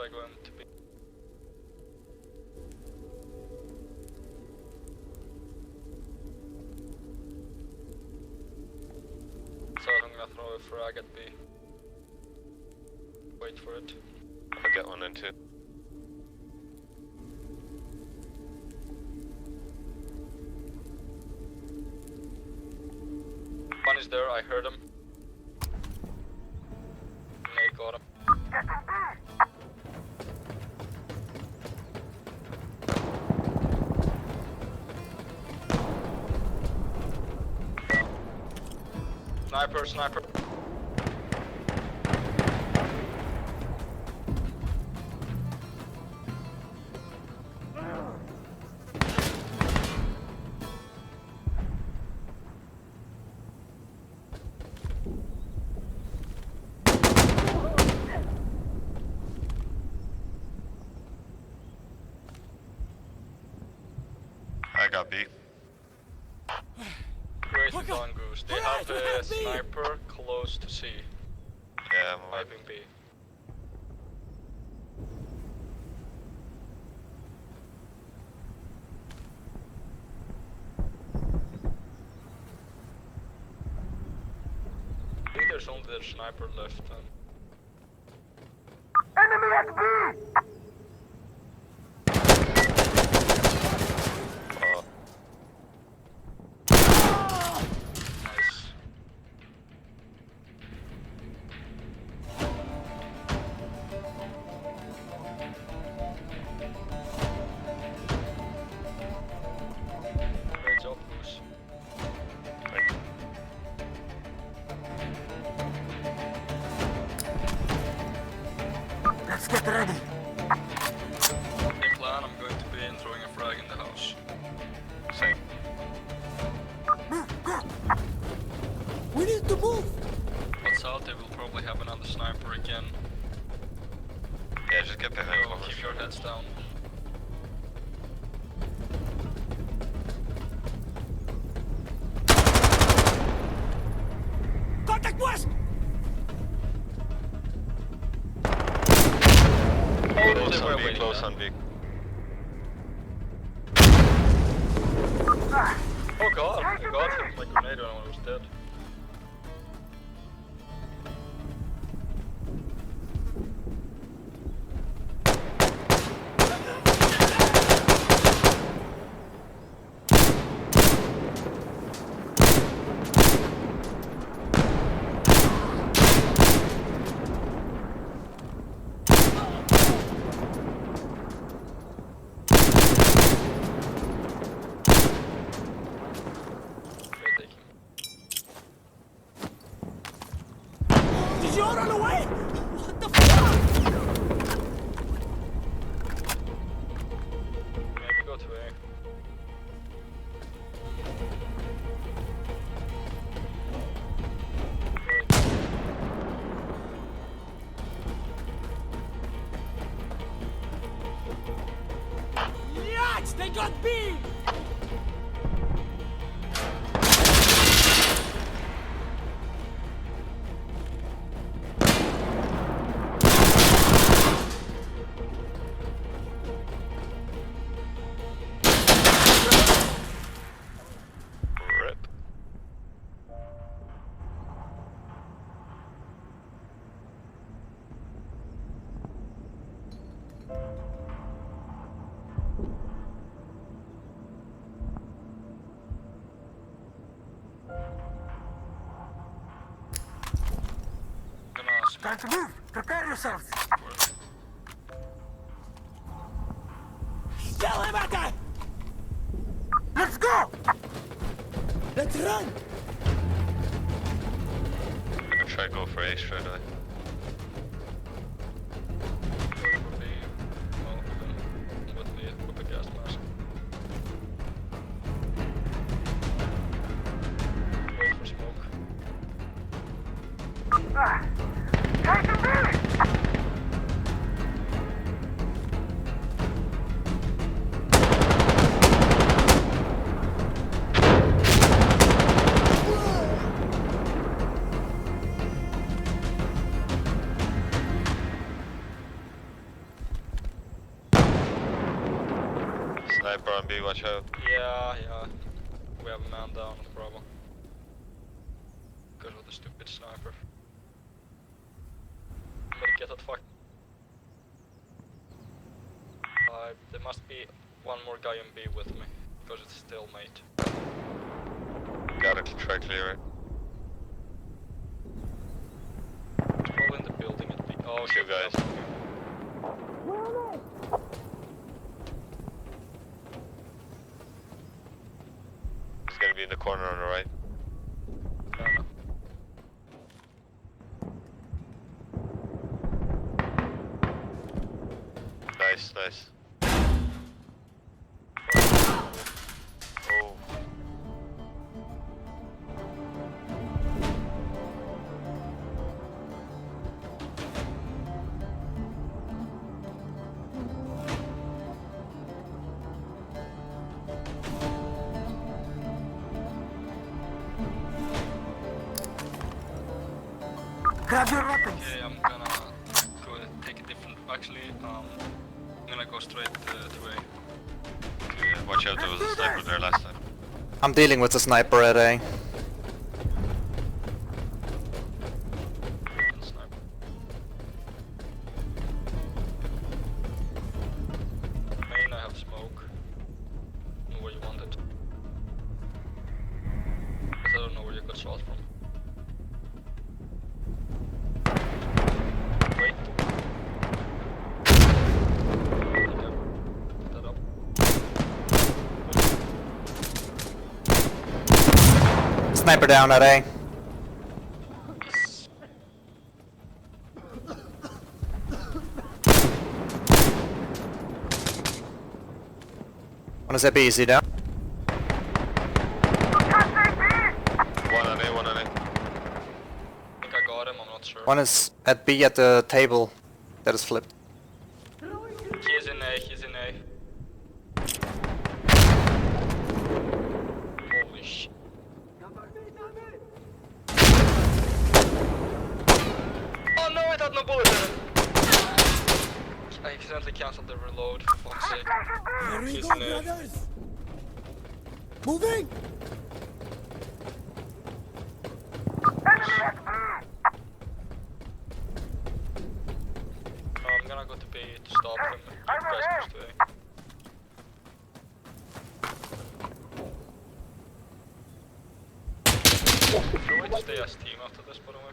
I going to be? So I'm gonna throw a frag at B. Wait for it. I'll get one in too. One is there, I heard him. Nate got him. Sniper, sniper. I got B. Where's the Goose? They have a sniper close to C. Yeah, I'm aware. Wiping B. I think there's only the sniper left. Enemy at B! Nice. Great job, Goose. Let's get ready. In plan, I'm going to be in throwing a frag in the house. Same. Move, go! We need to move! But south, they will probably have another sniper again. Yeah, just get behind So cover. keep your heads down. Contact west! Close on B, close on B. Oh god, I got him with my grenade when I was dead. Did you all run away? What the fuck? Maybe go to A. Yes, they got B! Rip. Gonna Time to move! Prepare yourselves! smoke. Tell him at that! Let's go! Let's run! I'm gonna try to go for A straight away. Would be well, with the gas mask. Wait for smoke. Take him back! Sniper on B, watch out. Yeah. We have a man down at Bravo. Because of the stupid sniper. Somebody get that fuck. There must be one more guy in B with me. Because it's still mate. Got it, try clear it. It's probably in the building at B. Oh, Two guys. He's gonna be in the corner on the right. Nice. Oh. Grab your weapons. Okay, I'm gonna go take a different. Actually, I'm gonna go straight to A. Yeah, watch out, there was a sniper there last time. I'm dealing with the sniper at A. Sniper. Main, I have smoke. Know where you want it. Because I don't know where you got shot from. Wait. Yeah. That up. Sniper down at A. One is at B, is he down? One on A. I think I got him, I'm not sure. One is at B at the table that is flipped. He's in A. Holy shit. Oh no, it had no bullet in it! I accidentally cancelled the reload, for fuck's sake. Here we He's go, in A. brothers. Moving. I'm gonna go to B to stop him. You guys push to A. Should we stay as team after this, by the way?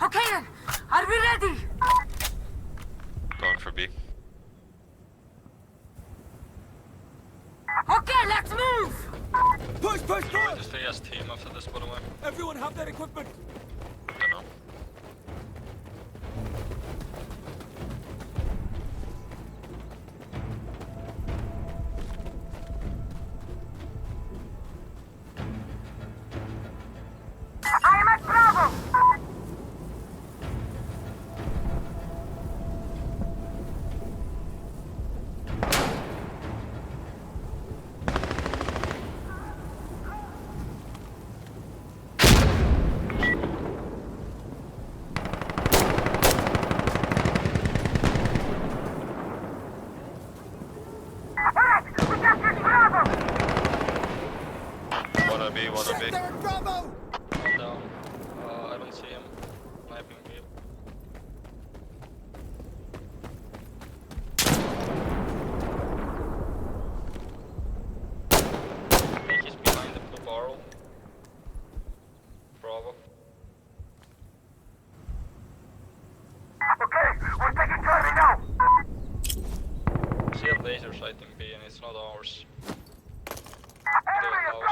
Okay then, are we ready? Going for B. Okay, let's move! Push, push, Should we push. stay as team after this, by the way? Everyone have their equipment. Don't know. I am at Bravo! One on B. Check there at Bravo. I'm down. I don't see him. Sniping me. I think he's behind the blue barrel. Bravo. Okay, we're taking Charlie now! I see a laser sighting B and it's not ours. the house.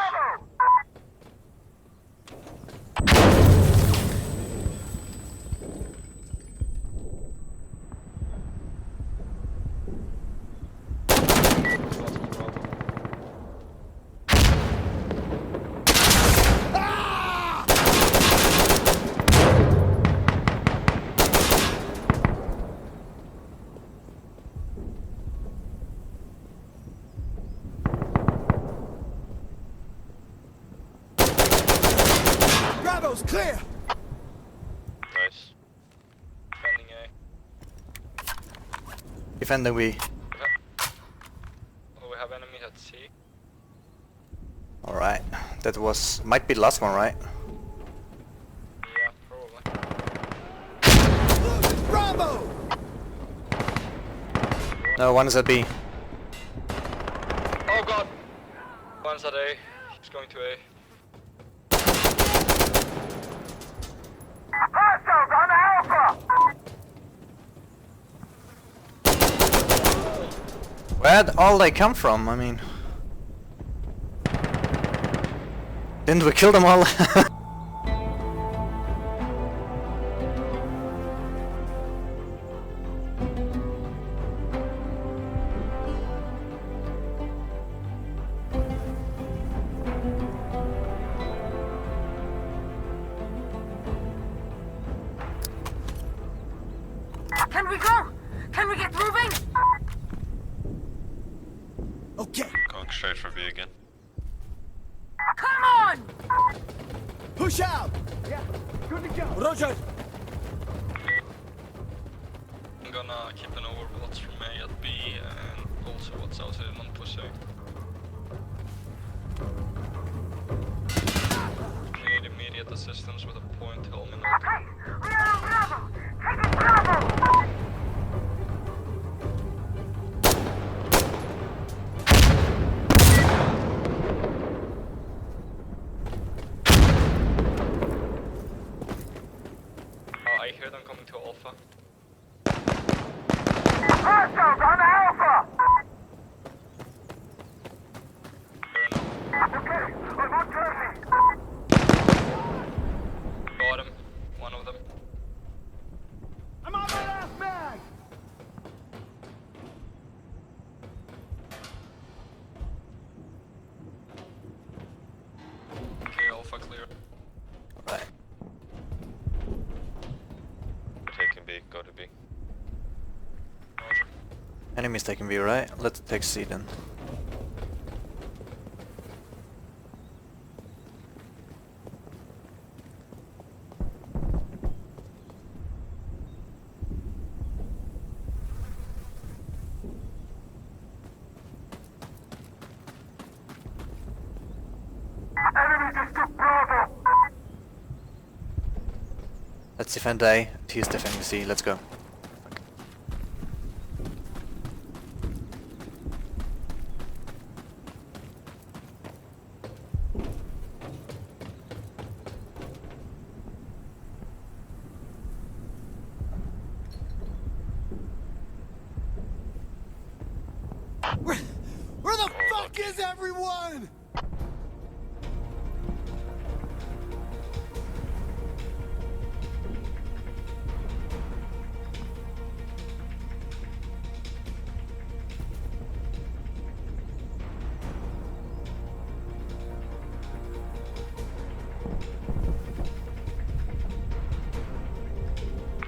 Bravo's clear. Nice. Defending A. Defending B. Oh, we have enemies at C. Alright. That might be the last one, right? Yeah, probably. Losing Bravo. No, one is at B. Oh god! One's at A. He's going to A. Hostiles on Alpha! Where'd all they come from? I mean... Didn't we kill them all? Can we go? Can we get moving? Okay, Going straight for B again. Come on! push out. Yeah, good to go. Roger. I'm gonna keep an overwatch from A at B and also what's outside on push A. Need immediate assistance with a point helmet. Okay, we are on Bravo! Taking Bravo! Oh, I hear them coming to Alpha. Hostiles on Alpha! Fair enough. Okay, I'm on Jersey. Got him. One of them. I'm on my last mag. Okay, Alpha clear. Right. Taking B, go to B. Roger. Enemy's taking B, right? Let's take C then. Enemy just took Bravo! Let's defend A. He's defending C. Let's go. Where the fuck is everyone?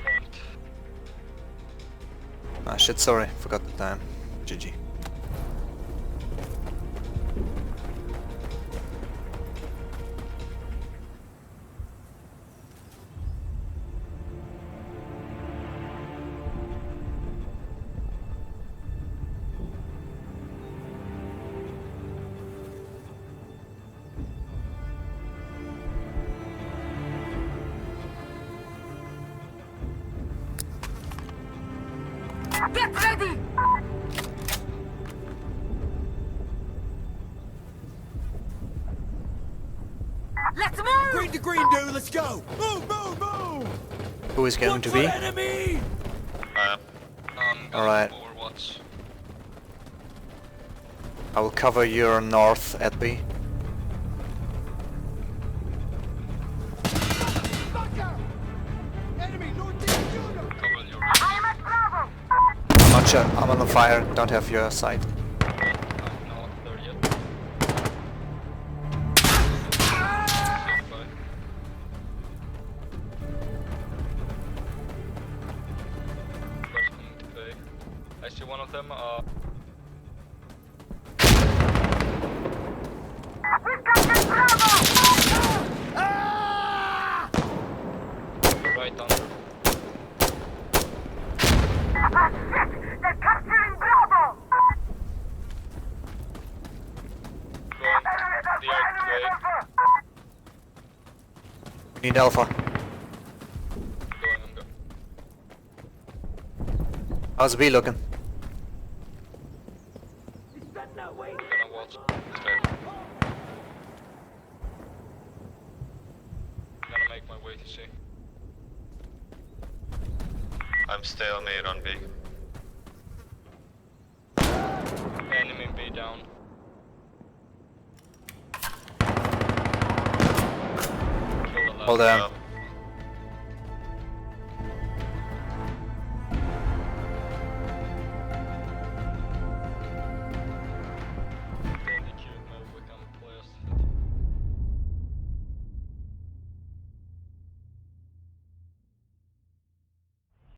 Point. Ah shit, sorry. Forgot the time. GG. Get ready! Let's move! Green to green, dude. Let's go. Move, move, move. Who is going Look to for B? enemy. I am. Alright. Overwatch. I will cover your north at B. fire, don't have your sight. I'm not there yet. First coming to pay. I see one of them. We captured Bravo! Right on. Ah, shit! They're capturing Bravo! Going the right way. We need Alpha. I'm going. How's B looking? Gonna watch. Stay. Gonna make my way to C. I'm stalemate on B. Enemy B down. Kill the last. Hold on. Yep.